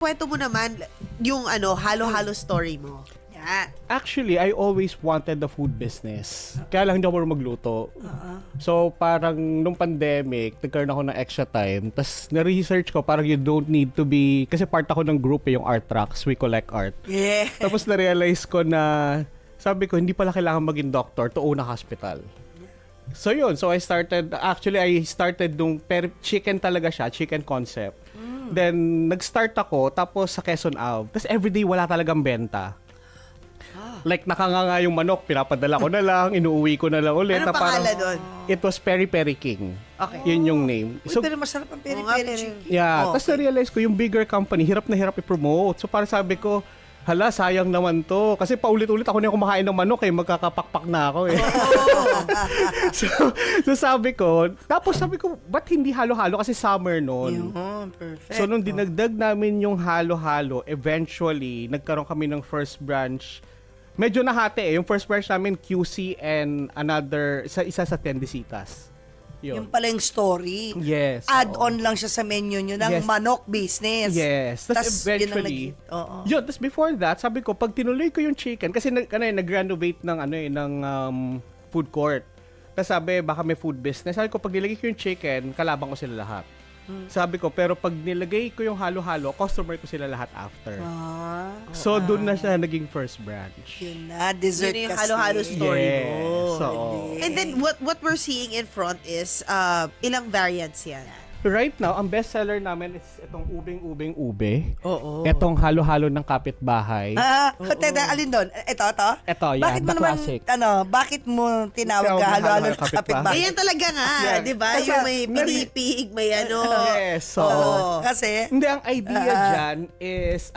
Kwento mo naman yung halo-halo story mo. Yan. Actually, I always wanted the food business. Kaya lang hindi ako marunong magluto. So, parang nung pandemic, nagkaroon ako ng extra time. Tapos, na-research ko, parang you don't need to be... Kasi part ako ng group yung Art Tracks. We collect art. Yeah. Tapos, na-realize ko na... Sabi ko, hindi pala kailangan maging doctor to own a hospital. So, yun. So, I started nung chicken talaga siya. Chicken concept. Then, nag-start ako, tapos sa Quezon Ave. Tapos everyday wala talagang benta. Like, nakanganga yung manok, pinapadala ko na lang, inuuwi ko na lang ulit. Ano pangalan doon? It was Peri Peri King. Okay. Yun yung name. Uy, pero masarap ang peri-peri chicken. Yeah. Oh, Tapos na-realize ko, yung bigger company, hirap na hirap i-promote. So, parang sabi ko, hala, sayang naman to. Kasi paulit-ulit ako na kumakain ng manok magkakapakpak na ako so sabi ko, ba't hindi halo-halo? Kasi summer noon. Yun, perfect. So, nung dinagdag namin yung halo-halo, eventually, nagkaroon kami ng first branch. Medyo nahati Yung first branch namin, QC and isa sa Tendesitas. Yung pala yung story. Yes. Add-on lang siya sa menu nyo ng Yes. manok business. Yes. Tapos eventually, yun, tapos before that, sabi ko, pag tinuloy ko yung chicken, kasi nag-renovate ng food court. Tapos sabi, baka may food business. Sabi ko, pag nilagay ko yung chicken, kalabang ko sila lahat. Sabi ko, pero pag nilagay ko yung halo-halo, customer ko sila lahat after. So, dun na siya naging first branch. Yun na, dessert Yun yung kasi. halo-halo story mo. So, And then, what we're seeing in front is, ilang variants yan? right now, ang bestseller namin is itong ubing-ubing ube. Oo. Itong halo-halo ng kapitbahay. Teka, alin doon? Ito? Ito, yeah, Bakit mo the naman, classic. bakit mo tinawag Tawag ka na halo-halo halo-halo ng kapitbahay? Ganyan talaga nga, Yeah. di ba? Kasi- Yung may pinipig, may Yes, so... Oo. Kasi, Hindi, ang idea dyan is,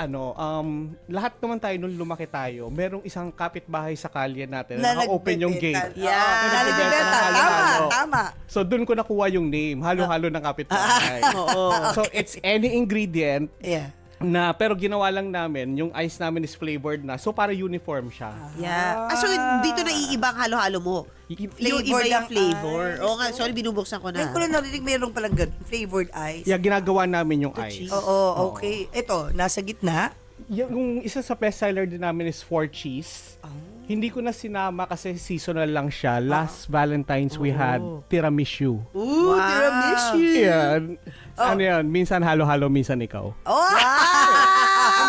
lahat naman tayo nung lumaki tayo, merong isang kapitbahay sa kalye natin na naka-open yung gate. Yeah. Na nagbebenta ng Tama, halo-halo. tama. So, dun ko nakuha yung name, halo-halo ng kapitbahay. Oo. So, it's any ingredient Yeah. pero ginawa lang namin, yung ice namin is flavored na. So, para uniform siya. Yeah. So, dito naiiba ang halo-halo mo. Yung iba Flavored yung ang flavor. ice. Oo nga, sorry, binubuksan ko Ngayon na. ko lang narinig mayroong palang ganun, flavored ice. Yeah, ginagawa namin yung ice. cheese. Oo, okay. Ito, nasa gitna. Yung isa sa bestseller din namin is 4 cheese. Hindi ko na sinama kasi seasonal lang siya. Last Valentine's we had tiramisu. Ooh, Wow. tiramisu. Yeah. Ano yan? Minsan halo-halo, minsan ikaw. Oh!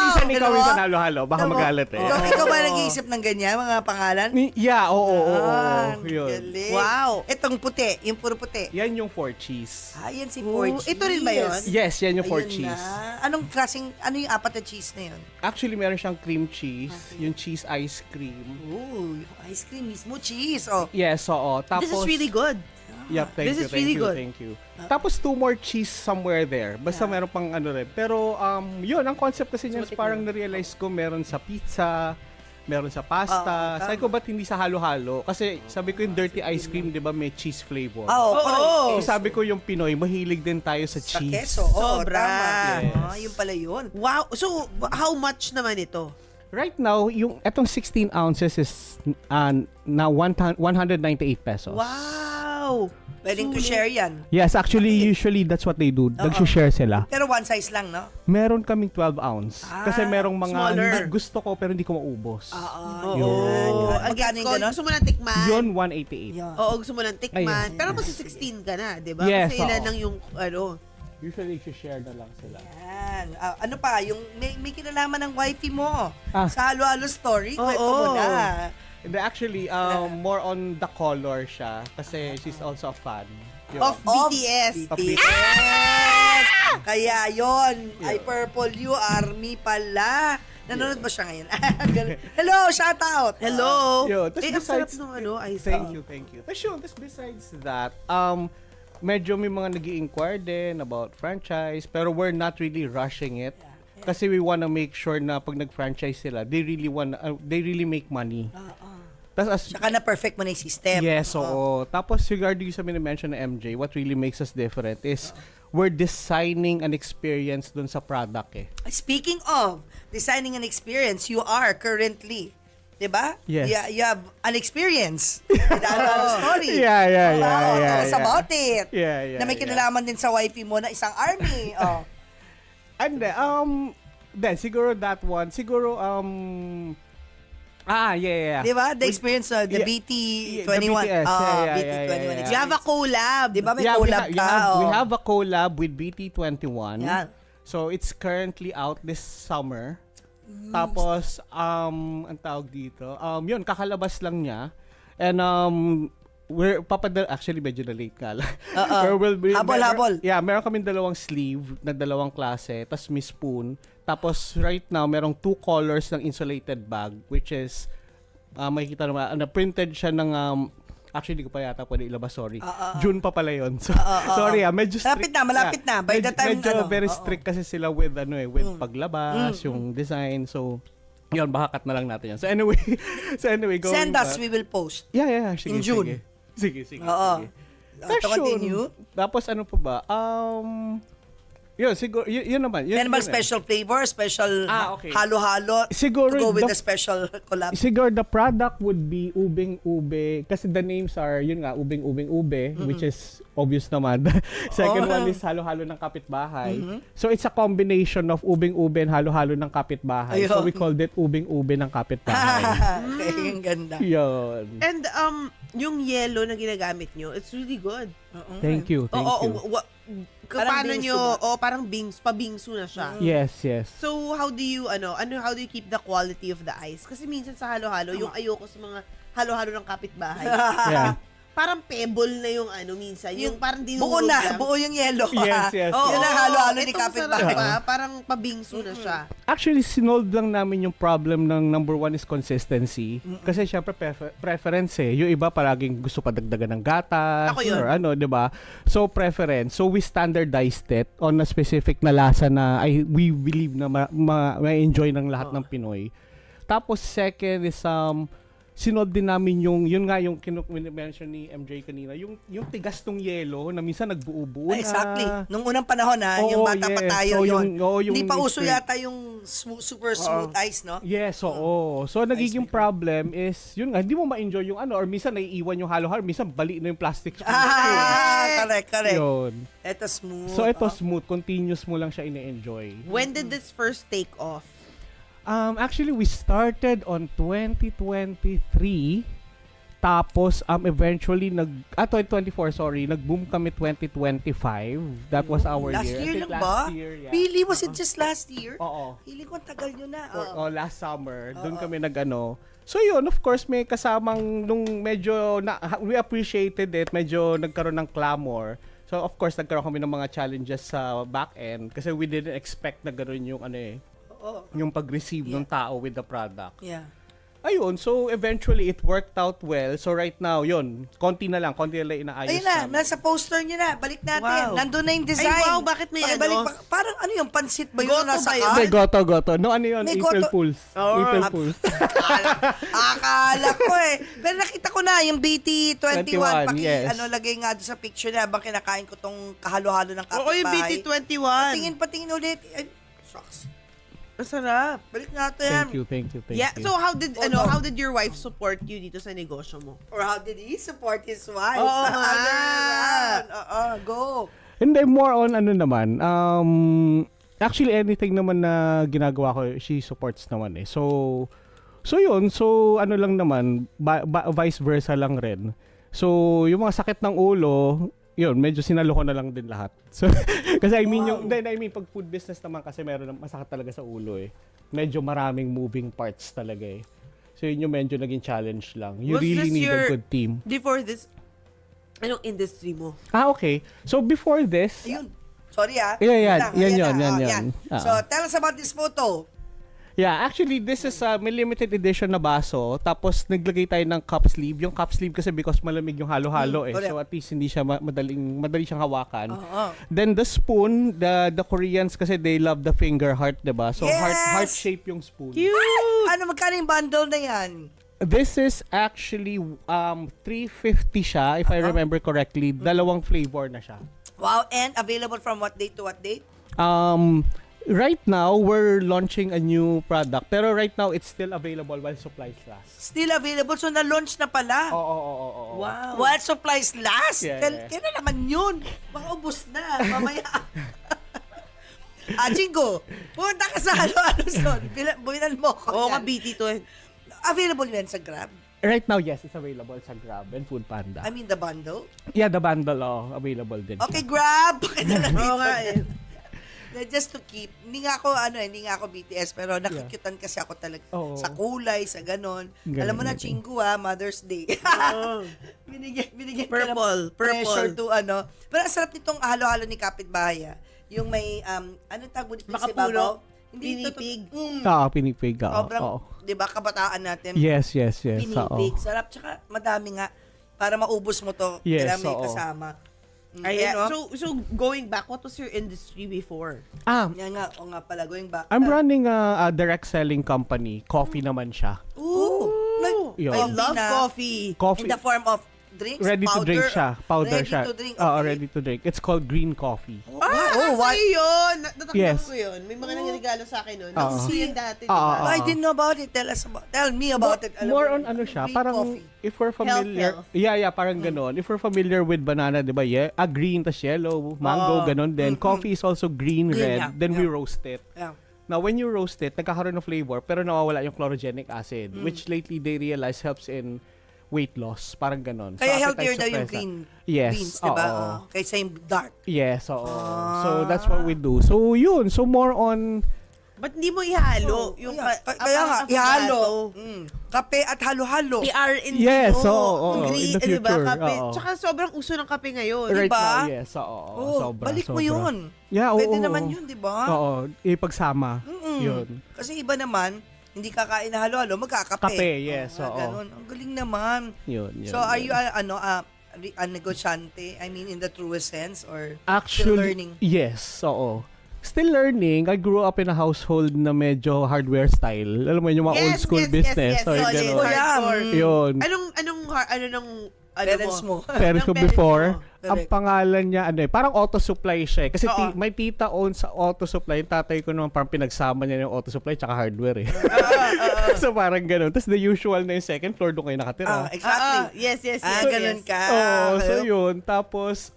Minsan ikaw, Ano? minsan halo-halo. Baka magalit Ikaw ba nag-iisip ng ganyan, mga pangalan? Yeah, oo. Yun. Yun. Wow. Itong puti, yung puro puti. Yan yung 4 cheese. Yan si Ooh, 4 cheese. ito rin ba yun? Yes, yan yung 4 Ayun cheese. na. Anong klaseng, ano yung apat na cheese na yun? Actually, meron siyang cream cheese. Yung cheese ice cream. Ooh, yung ice cream mismo, cheese. Oh. Yes, oo. Tapos, This is really good. Yep, thank This you, is really good. Thank you. Tapos 2 more cheese somewhere there. Basta meron pang ano rin. Pero yun, ang concept kasi niyan parang na-realize ko meron sa pizza, meron sa pasta. Sabi ko, ba't hindi sa halo-halo? Kasi sabi ko yung dirty ice cream, di ba, may cheese flavor. Oo. So sabi ko yung Pinoy, mahilig din tayo sa Sa cheese. keso. Oo, Sobra. tama. Yes. Yun pala yun. Wow. So, how much naman ito? Right now, yung etong 16 ounces is na 198 pesos. Wow. Pwedeng to share yan. Yes, actually, usually that's what they do. Nag-share sila. Pero one size lang, no? Meron kaming 12 ounce. Kasi merong mga smaller. hindi gusto ko pero hindi ko maubos. Oo. Yun. Ang Magkano yung ganon? gusto mo lang tikman. Yun, 188. Yan. Oo, gusto mo lang tikman. Ayun. Pero mas 16 ka na, di ba? Yes, Kasi ilan oo. lang yung, Usually, share na lang sila. Yan. Ano pa, yung may kinalaman ng wifey mo sa halo-halo story, Oo. kwento mo na. And actually, more on the color siya. Kasi she's also a fan. Yun. of BTS. BTS! Kaya yon ay Purple You Army pala. Nanonood ba siya ngayon? Ganun. Hello, shout out! Hello. Yun. Tas Ang sarap besides- nung ice Thank cream. you, thank you. Tapos yun, besides that, medyo may mga nag-i-inquire din about franchise, pero we're not really rushing it. Kasi we wanna make sure na pag nag-franchise sila, they really make money. Tapos Saka na perfect mo na yung system. yes, oo. Tapos regarding sa mention ng MJ, what really makes us different is we're designing an experience dun sa product eh. Speaking of designing an experience, you are currently, diba? Yes. You have an experience with halo-halo story. Yeah. Tell us about it. Yeah. Na may kinalaman din sa wifey mo na isang army. And Then, siguro that one. Siguro, yeah. Di ba? The experience of the Yeah. BT21. The BTS, yeah. BT21 You have a collab. Di ba may Yeah, collab ka? we Oh. have a collab with BT21. Yan. So, it's currently out this summer. Tapos, ang tawag dito, yun, kakalabas lang niya. And, actually, medyo na-late nga lang. Habol. Meron kaming dalawang sleeve na dalawang klase, tas may spoon. Tapos, right now, merong 2 colors ng insulated bag, which is, makikita naman, printed siya ng, actually, hindi ko pa yata pwede ilabas, sorry. June pa pala yun. So, sorry, medyo strict. Malapit na. By the time, medyo very strict kasi sila with, with paglabas, yung design. So, yun, baka cut na lang natin yan. So, anyway, going send us, back. we will post. Yeah. Sige, In June. Sige. Oo. Tapos To continue. Tapos ano pa ba? Yun, siguro, yun naman. Meron ba special flavor, special okay. halo-halo Siguro, to go with the special collab? Siguro the product would be ubing ube kasi the names are yun nga ubing ube which is obvious naman. Second one is halo-halo ng kapitbahay. So it's a combination of ubing ube and halo-halo ng kapitbahay. So we called it ubing ube ng kapitbahay. Okay, yung ganda. Yun. And yung yellow na ginagamit nyo, it's really good. Thank you. Paano bingsu nyo, ba? parang pabingsu na siya. Yes. So, how do you keep the quality of the ice? Kasi minsan sa halo-halo, yung ayoko sa mga halo-halo ng kapitbahay. Yeah. Parang pebble na yung minsan. Yung parang Buo dinurog na, lang. buo yung yellow. Yes. Yun ang halo-halo ni Itong kapitbahay. sarap pa, parang pabingsu na siya. Actually, sinolve lang namin yung problem ng number one is consistency. Kasi syempre preference eh. Yung iba paraging gusto pa dagdagan ng gatas Ako yun. or di ba? So preference. So we standardized it on a specific na lasa na we believe na ma-enjoy ng lahat ng Pinoy. Tapos second is sinod din namin yung nga yung mention ni MJ kanina, yung tigas ng yelo na minsan nagbuo-buo na. Exactly. Nung unang panahon yung bata pa tayo So, yun. yung Hindi pa uso experience. yata yung super smooth ice, no? Yes, oo. So, nagiging problem is, yun nga, hindi mo ma-enjoy yung or minsan naiiwan yung halo-halo, minsan bali na yung plastic spoon. Correct. Yun. Ito smooth. So, ito smooth, continuous mo lang siya ine-enjoy. When did this first take off? Actually, we started on 2023. Tapos, eventually, 2024, sorry. Nag-boom kami 2025. That was our Last year. year I think lang ba? Last year, yeah. Really? Was it just last year? Oo. Feeling ko tagal nyo na. Last summer. Doon kami So yun, of course, may kasamang nung medyo, we appreciated it, medyo nagkaroon ng clamor. So of course, nagkaroon kami ng mga challenges sa back end kasi we didn't expect na gano'n yung yung pag-receive ng tao with the product. Yeah. Ayun, so eventually it worked out well. So right now, yun, konti na lang inaayos Ayun na, namin. nasa poster nyo na. Balik natin. Wow. Nandun na yung design. Ay, wow, bakit may Pakibalik pa. Parang yung pansit ba yun? Goto Nasa ba yun? Hindi, goto. No, ano yun? May April goto. Fools. April Fools. Akala ko Pero nakita ko na yung BT21. 21, yes. Lagay nga doon sa picture na habang kinakain ko tong kahalo-halo ng kapitbahay. Oo, yung BT21. Patingin ulit. Ay, shucks. Masarap. Balik natin. Thank you. Yeah, so how did your wife support you dito sa negosyo mo? Or how did he support his wife? Oo Go. Hindi, more on naman. Actually, anything naman na ginagawa ko, she supports naman eh. So yun. So, lang naman, vice versa lang rin. So, yung mga sakit ng ulo, yun, medyo sinalo ko na lang din lahat. So, kasi pag food business naman kasi meron masakit talaga sa ulo eh. Medyo maraming moving parts talaga eh. So, yun yung medyo naging challenge lang. You really need a good team. Before this, anong industry mo? Okay. So, before this, Ayun. Sorry Yeah, yan. So, tell us about this photo. yeah, actually, this is may limited edition na baso. Tapos, naglagay tayo ng cup sleeve. Yung cup sleeve kasi because malamig yung halo-halo eh. correct. So, at least hindi siya madali siyang hawakan. Oo. Then, the spoon, the Koreans kasi they love the finger heart, diba? So, Yes! heart shape yung spoon. Cute! Magkano yung bundle na yan? This is actually 350 siya, if I remember correctly. Dalawang flavor na siya. Wow, and available from what date to what date? Right now, we're launching a new product. Pero right now, it's still available while supplies last. Still available, so na-launch na pala. Oo. Wow. While supplies last? Yeah. Kailan naman yun? Baka ubos na, mamaya. Jingo, punta ka sa Halo-Halo Zone. Bumilan mo ko. Oo nga, yan. BT to. Available yan sa Grab. Right now, yes, it's available sa Grab and Food Panda. I mean, the bundle. Yeah, the bundle, available din. Okay, Grab. Pakita lang Oo dito. nga eh. Just to keep, hindi nga ako BTS, pero nakikyutan kasi ako talaga Oo. sa kulay, sa ganon. Ganon, Alam mo na, ganon. Chingu Mother's Day. binigyan ka ng Purple. pressure to Pero ang sarap nitong halo-halo ni Kapitbahay. Yung may, anong tawag dito sa Makapuno. ibabaw? Pinipig. Pinipig. Sobrang, di ba, kabataan natin. Yes. Pinipig. Sarap, tsaka madami nga. Para maubos mo to, Yes, kailangan may oo. kasama. Ayan. Ayun, So going back, what was your industry before? Yan nga, o nga pala, going back. I'm running a direct selling company. Coffee naman siya. Ooh! Yun. I love na. coffee. Coffee. In the form of drinks, Ready to drink siya. Powder ready siya. to drink, Oo, okay. ready to drink. It's called green coffee. What? Sa'yo yun. Natakbo Yes. ko yun. May mga nangyarigalo sa akin nun. Oo. Nakusi yan dati, di Oo. ba? I didn't know about it. Tell me about it. Alam More mo, on ano siya, green parang coffee. if we're familiar, Health. yeah, parang ganon. If we're familiar with banana, 'di ba? Yeah, green tas yellow, mango, ganon din. Coffee is also green, Green, red, yeah. then we Yeah. roast it. Yeah. Now, when you roast it, nagkakaroon ng flavor pero nawawala yung chlorogenic acid, which lately they realize helps in weight loss, parang ganon. Kaya So, healthier appetite daw yung suppressant. green Yes, beans, di ba? oo. Kaysa yung dark. Yes, oo. So that's what we do. So yun, so more on Ba't hindi mo ihalo? Yung Kaya nga, ihalo. Kape at halo-halo. I-R&D Yes, mo. oo, Green, in the di ba? future, Kape. oo. Tsaka sobrang uso ng kape ngayon. right Diba? now, yes, oo. Sobra, balik mo sobra. yun. Yeah, oo. Pwede naman yun, di ba? Oo, ipagsama. Yun. Kasi iba naman, hindi kakain na halo-halo, magkakape. Kape, yes, oo. Ganun. Ang galing naman. Yun. So, are you a negosyante? I mean, in the truest sense? Or still Actually, learning? yes, oo. Still learning. I grew up in a household na medyo hardware style. Alam mo yun, yung mga old school business. Yes, So, solid, ganun. Oh, yeah. hardcore. Yun. Parents mo. Parents ko Ng parents before, mo. ang Correct. pangalan niya, parang auto supply siya. Kasi Oo. may tita owns sa auto supply. Yung tatay ko naman parang pinagsama niya yung auto supply tsaka hardware eh. So parang ganun. Tapos the usual na yung second floor, doon kayo nakatira. Exactly. Yes. Ganun ka. So yun. Tapos,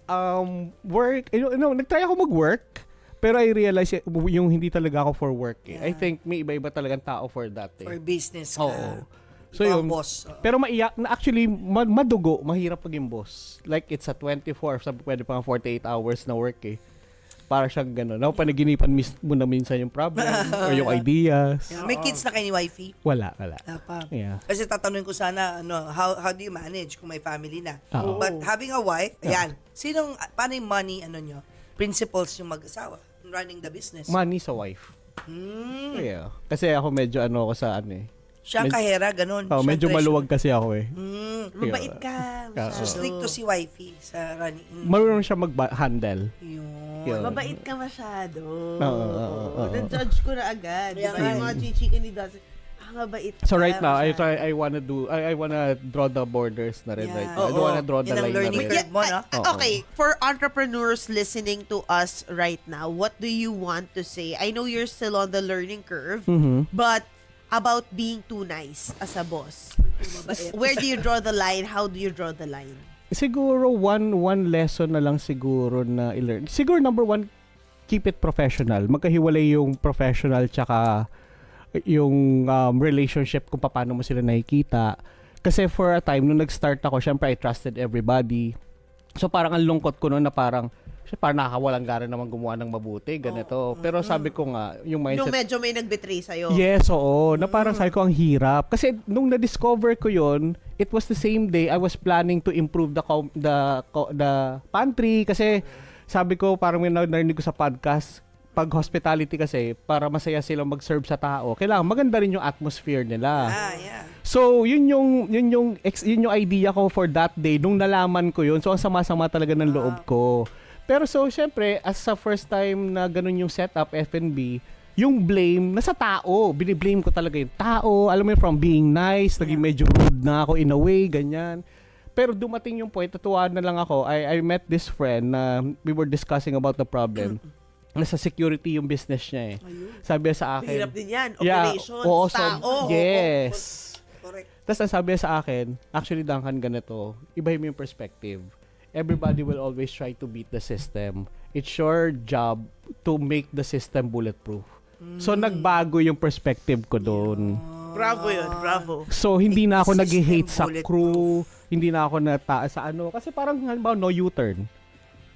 work, nag-try ako mag-work. Pero I realize yung hindi talaga ako for work eh. I think may iba-iba talagang tao for that eh. For business ka. Oo. So Ikaw yun. ang boss. Pero maiyak na actually madugo, mahirap maging boss. Like it's a 24, sabi pwede pang 48 hours na work eh. Para siyang gano'n. Now, panaginipan mo na minsan yung problem or yung ideas. May kids na kayo ni wifey? Wala. Wala pa. Yeah. Kasi tatanungin ko sana, how do you manage kung may family na? Oo. But having a wife, ayan, paano yung money, nyo, principles yung mag-asawa, running the business? Money sa wife. Yeah. Kasi ako medyo ako sa Siya ang kahera, ganun. Siya ang medyo treasurer. maluwag kasi ako eh. Mabait ka. So, strict to si wifey sa running. Marunong siya mag-handle. Yun. Yun. Mabait ka masyado. Oo. Na-judge ko na agad. Di ba? Yung mga chichikin ni Dawson, mabait ka. So right now, I masyado. wanna draw the borders na rin Yeah. right now. I don't Oo. wanna draw the Yan ang line na learning rin. curve mo, no? Okay, for entrepreneurs listening to us right now, what do you want to say? I know you're still on the learning curve, but about being too nice as a boss. Where do you draw the line? How do you draw the line? Siguro one lesson na lang siguro na i-learn. Siguro number one, keep it professional. Magkahiwalay yung professional tsaka yung relationship kung paano mo sila nakikita. Kasi for a time, nung nag-start ako, syempre I trusted everybody. So parang ang lungkot ko noon na parang nakakawalang gara naman gumawa ng mabuti, ganito. Pero sabi ko nga, yung mindset... Yung medyo may nag-betray sa'yo. Yes, oo. Na parang sabi ko, ang hirap. Kasi nung na-discover ko yun, it was the same day I was planning to improve the pantry. Kasi sabi ko, parang may narinig ko sa podcast, pag hospitality kasi, para masaya silang mag-serve sa tao, kailangan maganda rin yung atmosphere nila. Yeah. So, yun yung idea ko for that day nung nalaman ko yun. So, ang sama-sama talaga ng loob ko. Pero so, syempre, as sa first time na ganun yung setup, F&B, yung blame, nasa tao. Biniblame ko talaga yung tao. Alam mo yun, from being nice, naging medyo rude na ako in a way, ganyan. Pero dumating yung point, natuwa na lang ako. I met this friend na we were discussing about the problem. Nasa security yung business niya eh. Sabi niya sa akin. Mahirap din yan. Yeah, Operations, oo, tao. yes. Correct. Tapos ang sabi niya sa akin, actually, Duncan, ganito, ibahin mo yung perspective. everybody will always try to beat the system. It's your job to make the system bulletproof. So nagbago yung perspective ko doon. Bravo yun, bravo. So hindi na ako System nag-hate sa bulletproof. crew, hindi na ako sa ano kasi parang halimbawa no U-turn.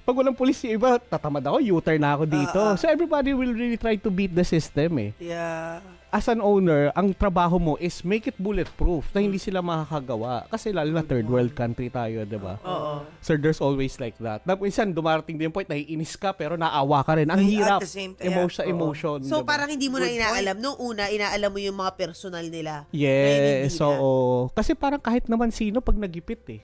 Pag walang pulis yung iba, tatamad ako, U-turn na ako dito. So everybody will really try to beat the system eh. Yeah. As an owner, ang trabaho mo is make it bulletproof na hindi sila makakagawa. Kasi lalo na third world country tayo, di ba? Oo. So there's always like that. Tapos minsan dumarating din yung point, naiinis ka pero naawa ka rin. Ang At hirap. the same time, Emotion. So diba? parang hindi mo na Good inaalam. Noong una, inaalam mo yung mga personal nila. Yes, Ngayon, hindi so kasi parang kahit naman sino pag nagipit eh.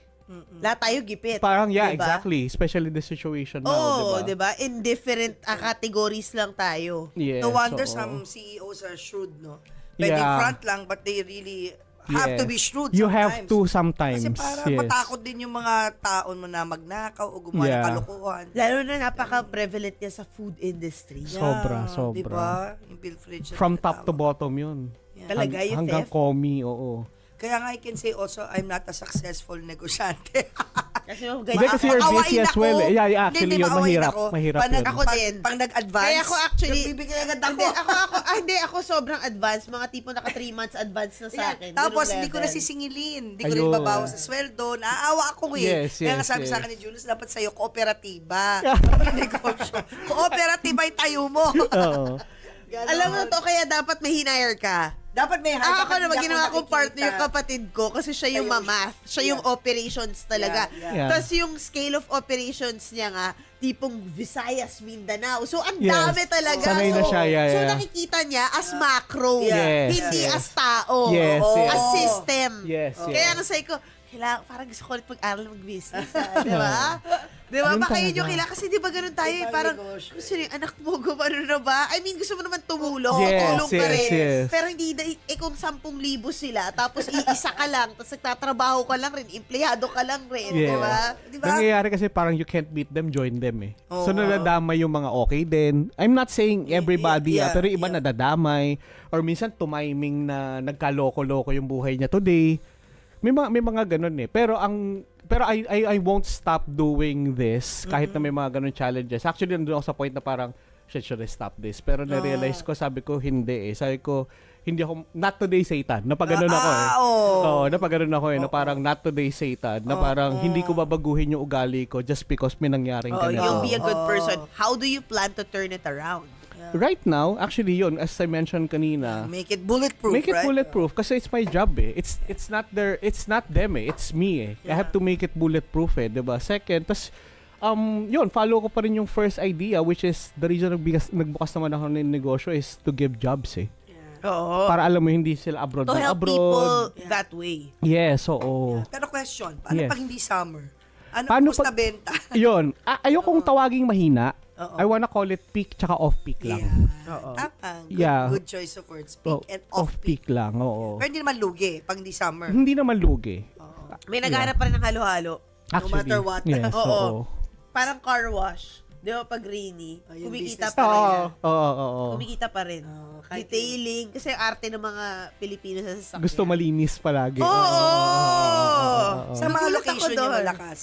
Lahat tayo gipit. Parang yeah, diba? exactly. Especially the situation now, Oo, diba? diba? In different categories lang tayo. Yes, No wonder oo. some CEOs are shrewd, no? Pwede Yeah. front lang, but they really have to be shrewd You sometimes. have to sometimes. Kasi para yes. matakot din yung mga taon mo na magnakaw o gumawa ng Yeah. kalokohan. Lalo na napaka-prevalent niya sa food industry. Sobra, sobra. Diba? Yung pilferage. From top to bottom yun. Talaga yung Hanggang theft. komi, oo. Kaya nga I can say also, I'm not a successful negosyante. Kasi Hindi, kasi you're busy as well. Eh. Yeah, actually, yun, mahirap. Mahirap Pag, yun. Ako din. Pag nag-advance, Kaya ako actually, nagbibigay agad hindi, ako. hindi, ako sobrang advance. Mga tipo naka 3 months advance na sa Yan. akin. Tapos, Ganung hindi ko level. nasisingilin. Hindi ko rin Ayun. babawas sa sweldo. Naaawa ako eh. Yes, Kaya nga yes, sabi yes. sa akin ni Julius, dapat sa'yo, kooperatiba. Negosyo. Kooperatiba yung tayo mo. Oo. Alam mo to, kaya dapat may hinire ka. Dapat may Ako naman, hindi ginawa ako kong partner yung nakikita. kapatid ko kasi siya yung Ayun. mamath. Siya yung operations talaga. Yeah, yeah. Tapos yung scale of operations niya nga, tipong Visayas, Mindanao. So, ang Yes. dami talaga. Sanay na siya, yeah, So, yeah. nakikita niya as macro. Yes, Hindi yes. as tao. Yes, Oo. yes. As system. Yes, yes. Kaya nga sabi ko, kailangan, parang gusto ko ulit mag-aral mag-business. Di ba? Di ba? Ganun Baka yun talaga. yung kailangan. Kasi di ba ganun tayo eh. Ibang Parang, negosyo. gusto niyo, anak mo, gumano na ba? I mean, gusto mo naman tumulong. Yes, Tulong ka yes, rin. yes. Pero hindi, kung 10,000 sila, tapos iisa ka lang, tapos nagtatrabaho ka lang rin, empleyado ka lang rin. Yes. Di ba? Di ba? Nangyayari kasi parang you can't beat them, join them eh. So Oo. nadadamay yung mga okay din. I'm not saying everybody, Yeah, pero iba yeah. nadadamay. Or minsan tumiming na nagkaloko-loko yung buhay niya today. May mga ganun eh. Pero I won't stop doing this kahit na may mga ganun challenges. Actually, nandun ako sa point na parang, shit, should I stop this? Pero na-realize ko, sabi ko, hindi eh. Sabi ko, hindi ako, not today Satan. Napaganon ako eh. Oo, napaganon ako eh. Na parang not today Satan. Na parang hindi ko babaguhin yung ugali ko just because may nangyaring Oh, ganito. you'll be a good person. How do you plan to turn it around? Right now, actually yun, as I mentioned kanina, Make it bulletproof, make it right? bulletproof kasi it's my job eh. It's not them eh. It's me eh. I have to make it bulletproof eh, 'di ba? Second, tas yun, follow ko pa rin yung first idea which is the reason nagbukas naman ako ng negosyo is to give jobs eh. Oo. Para alam mo hindi sila abroad To ng help abroad. people that way. Yes, oo. Pero question, paano Yes. pag hindi summer? Ano Paano kumusta pag- benta? Yun, ayokong tawaging mahina. Oo. I wanna call it peak tsaka off-peak lang. Oo. Tama. Good, Yeah. good choice of words. Oh, Peak and off-peak. off-peak lang, oo. Pero hindi naman lugi pag hindi summer. Hindi naman lugi. May naghahanap pa rin ng halo-halo. Actually, matter what. Yes, Oo. oo. Parang car wash. Di ba pag rainy, Oh, yung kumikita business pa rin. Oo, oo, oo. Kumikita pa rin. kahit- Detailing. Kasi yung arte ng mga Pilipino sa sasakyan. Gusto malinis palagi. Oo! Sa mga Nagulat location ako niya doon. malakas.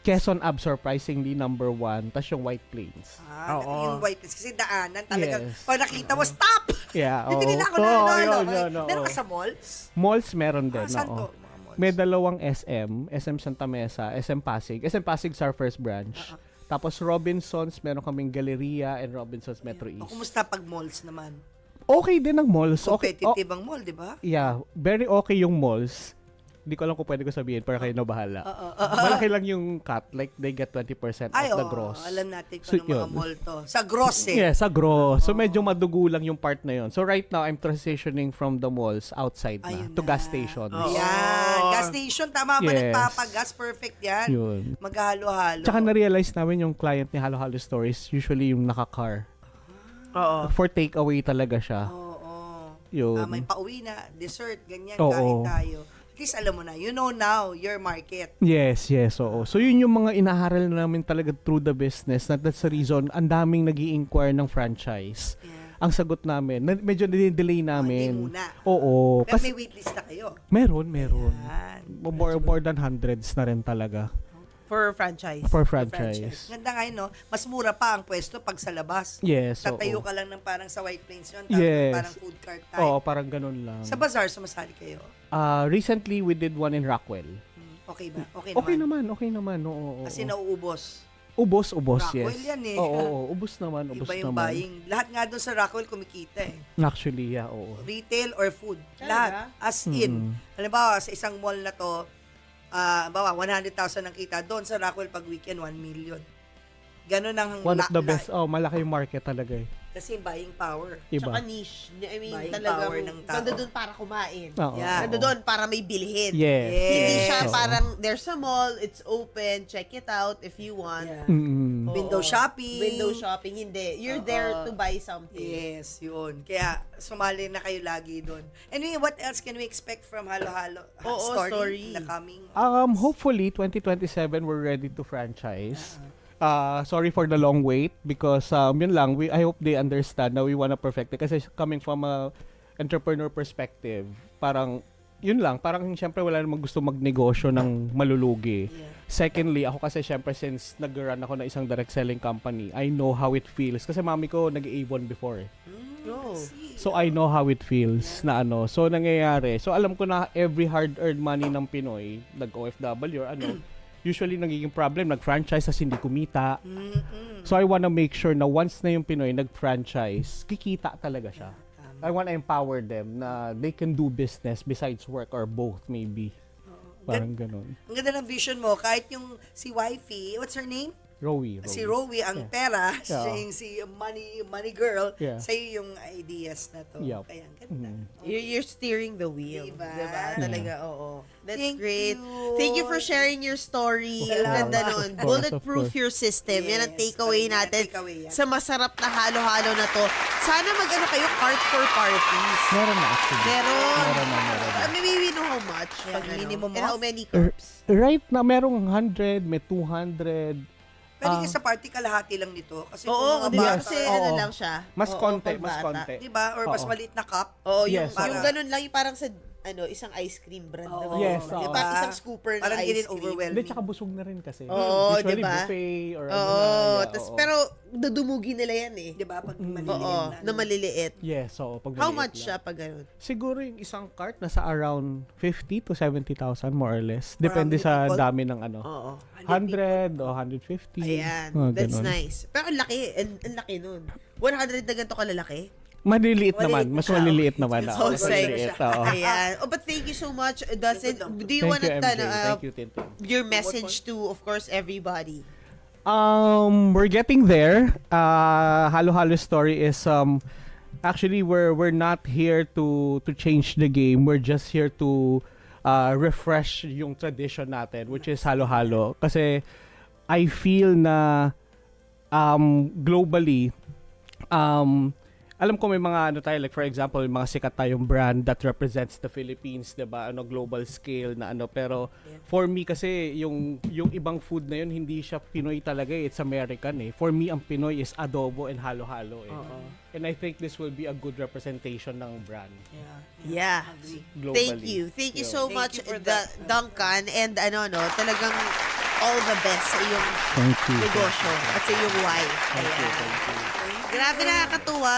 Quezon Ab, surprisingly, number 1. Tas yung White Plains. Yung white list. Kasi daanan talagang, Yes. pag nakita mo, stop! Yeah, oo. Bibili na ako Oo, na yun, ano. yun, oo. Meron ka sa malls? Malls meron din, Saan oo. to? Mga malls. May dalawang SM Santa Mesa, SM Pasig. SM Pasig is our first branch. Tapos Robinsons, meron kaming Galleria and Robinsons Metro O East. kumusta pag malls naman? Okay din ang malls. Okay, Competitive ang mall, di ba? yeah, very okay yung malls. Hindi ko alam kung pwede ko sabihin, pero kayo na bahala. Malaki lang yung cut. Like, they get 20% Ay, of the oo, gross. alam natin kung So, ano mga yun. mall to. Sa gross eh. Yeah, sa gross. So, medyo madugo lang yung part na yun. So, right now, I'm transitioning from the malls outside na Ayun to na. gas stations. Ayan. Gas station, tama ba? Yes. Nagpapagas, perfect yan. Yun. Maghalo-halo. Tsaka na-realize namin yung client ni Halo Halo Stories, usually yung naka-car. Oo. For takeaway talaga siya. Oo. Yun. May pauwi na, dessert, ganyan, Oo. kain tayo. At least alam mo na, you know now your market. Yes, oo. So, yun yung mga inaharal na namin talaga through the business. That's the reason, ang daming nag inquire ng franchise. Yeah. Ang sagot namin, medyo delay namin. Hindi muna. Oo. Pero may waitlist na kayo. Meron. Yan. More than hundreds na rin talaga. For franchise. for franchise. franchise. Ganda nga yun, no? Mas mura pa ang pwesto pag sa labas. Yes, Tatayo oo. ka lang ng parang sa White Plains yun. Yes. Parang food cart type. Oo, parang ganun lang. Sa bazaar, sumasali kayo. Recently, we did one in Rockwell. Okay ba? Okay Okay naman. Oo. Kasi nauubos. Ubos, Rockwell yes. yan eh. Oo, ubos naman, ubos Iba yung naman. buying. Lahat nga doon sa Rockwell kumikita eh. Actually, yeah, oo. Retail or food. Talaga? Lahat. As in. Halimbawa, sa isang mall na to, bawa, 100,000 ang kita. Doon sa Rockwell pag weekend, 1 million. Ganun ang One of the best. Malaki yung market talaga eh. Kasi buying power. Tsaka Iba. niche. I mean, Buying talagang power ng tao. ganda doon para kumain. Oo. Yeah. Ganda doon para may bilhin. Yes. Hindi siya Oo. parang, there's a mall, it's open, check it out if you want. Yeah. Mm. Oo. Window shopping. Window shopping, hindi. You're there to buy something. Yes, yun. Kaya, sumali na kayo lagi doon. Anyway, what else can we expect from Halo Halo Oo, story. in the coming? Hopefully 2027 we're ready to franchise. Sorry for the long wait because yun lang, I hope they understand na we wanna perfect it kasi coming from a entrepreneur perspective, parang yun lang, parang syempre wala namang gusto magnegosyo ng malulugi. Yeah. Secondly, ako kasi syempre since nag-run ako na isang direct selling company, I know how it feels kasi mami ko nag-Avon before eh. Oh. So I know how it feels na ano. So nangyayari. So alam ko na every hard-earned money ng Pinoy, nag-OFW or ano, usually nagiging problem, nag-franchise kasi hindi kumita. So I wanna make sure na once na yung Pinoy nag-franchise, kikita talaga siya. I wanna empower them na they can do business besides work or both maybe. Parang ganun. Ang ganda ng vision mo. Kahit yung si wifey, what's her name? Rowie. Si Rowie, ang pera, siya Yeah. yung si money girl, Yeah. sa'yo yung ideas na to. Yup. Kaya ang ganda. You're steering the wheel. Diba? Diba? Talaga, oo. That's Thank great. you. Thank you for sharing your story. Ang Salamat. ganda nun. Of course, Bulletproof of course. your system. Yan ang Yes, takeaway parang natin takeaway yan. sa masarap na halo-halo na to. Sana mag-ano kayo, cart for parties. Meron na actually. Meron. Meron na. Maybe we know how much. Yeah, Pag ano, minimum and how of? many cups. Right na merong 100, may 200. Pwede ka sa party kalahati lang nito. Kasi Oo, kung di mga ba? bata, Kasi Oo. ano lang siya. Mas Oo, konti, pang mas bata. konti. di ba? Or mas Oo. maliit na cup. Oo, yung, Yes, oo. yung ganun lang, yung parang sa isang ice cream brand Oo, naman. Yes, Yung oo. parang isang scooper na Parang ice hindi rin cream. overwhelming. Hindi, tsaka busog na rin kasi. Oo, Usually diba? buffet or ano Oo, na. Yeah, tas, oo. pero dudumugi nila yan eh. Di ba? Pag Oo, maliliit na maliliit. Yes, so pag How maliit much lang. siya pag ganun? Siguro yung isang cart nasa around 50 to 70,000 more or less. Depende how sa many people? dami ng ano. Oo. 100 o 150. Ayan, Mga that's ganun. nice. Pero ang laki, ang laki nun. 100 na ganito kalalaki. Maliliit naman. Maliliit Mas na. maliliit naman. So, Mas say, maliliit, oo. Ayan. Oh, but thank you so much, Dustin. Do you Thank want you, to, MJ. Thank you, Tintin. your message to, of course, everybody? We're getting there. Halo Halo Story is actually we're not here to change the game. We're just here to refresh yung tradition natin, which is Halo Halo. Kasi I feel na globally alam ko may mga ano tayo, like for example, yung mga sikat tayong brand that represents the Philippines, 'di ba? Ano, global scale na ano, pero for me kasi yung ibang food na yun hindi siya Pinoy talaga, it's American eh. For me ang Pinoy is adobo and halo-halo eh. And I think this will be a good representation ng brand Yeah. globally. Thank you. Thank you so Thank much, you for that. Duncan. And talagang all the best sa iyong Thank you. negosyo at sa iyong wife. Thank you. Ayan. Thank you. Grabe, nakakatuwa.